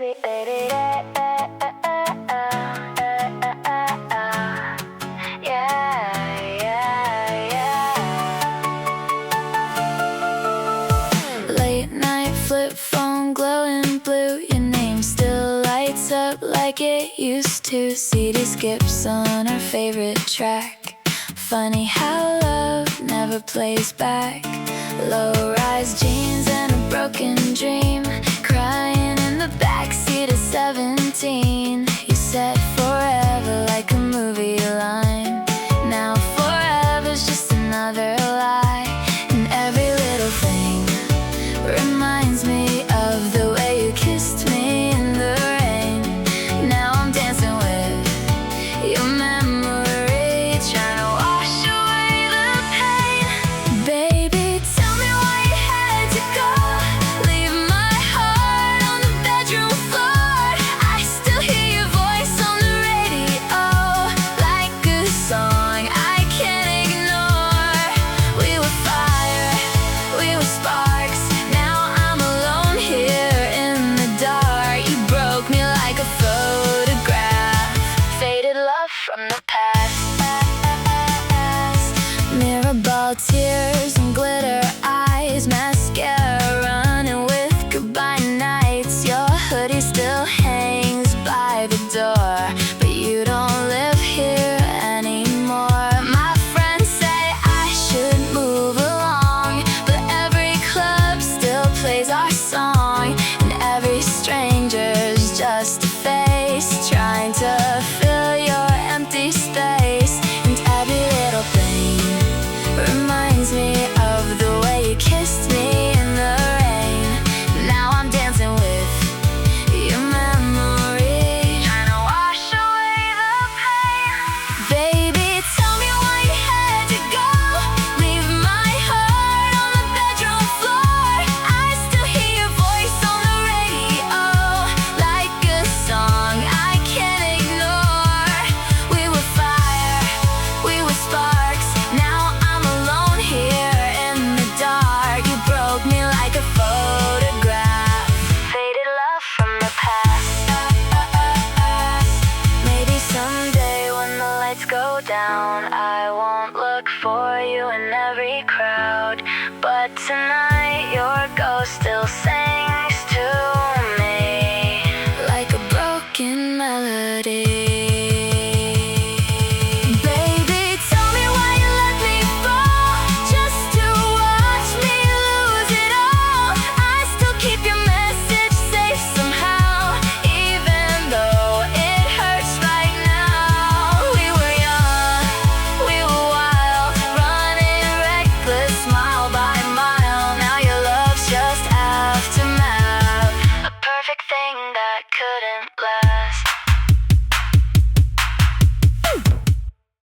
baby, baby, yeah, yeah, yeah. Late night flip phone glowing blue. Your name still lights up like it used to. CD skips on our favorite track. Funny how love never plays back. Low-rise jeans and a broken dream, crying in the backseat of 17. You said forever like a movie line. Now forever's just another lie. And every little thing reminds me of the way you kissed me in the rain. Now I'm dancing with your memory, trying to wash away the pain. Baby, tell me why you had to go, leave my heart on the bedroom floor. I still hear your voice on the radio, like a song I can't ignore. We were fire, we were sparks. Now I'm alone here in the dark. You broke me like a photograph, faded love from the past. Mirror ball tears and glitter eyes, mascara running with goodbye nights. Your hoodie still hangs by the door, but you don't live here anymore. My friends say I should move along, but every club still plays our song. And every stranger's just a face, trying to fill your empty space. And every little thing reminds me of the way you kissed me in the rain. Now I'm dancing with your memory, trying to wash away the pain. Baby, tell me why you had to go, leave my heart on the bedroom floor. I still hear your voice on the radio, like a song I can't ignore. We were fire, we were sparks. Now I'm alone here in the dark. You broke me like a photograph, faded love from the past. Maybe someday when the lights go down, I won't look for you in every crowd. But tonight your ghost still sings to me like a broken melody. Baby, tell me why you let me fall, just to watch me lose it all. I still keep your message safe somehow, even though it hurts right now. We were young, we were wild, running reckless mile by mile. Now your love's just aftermath, a perfect thing that couldn't last.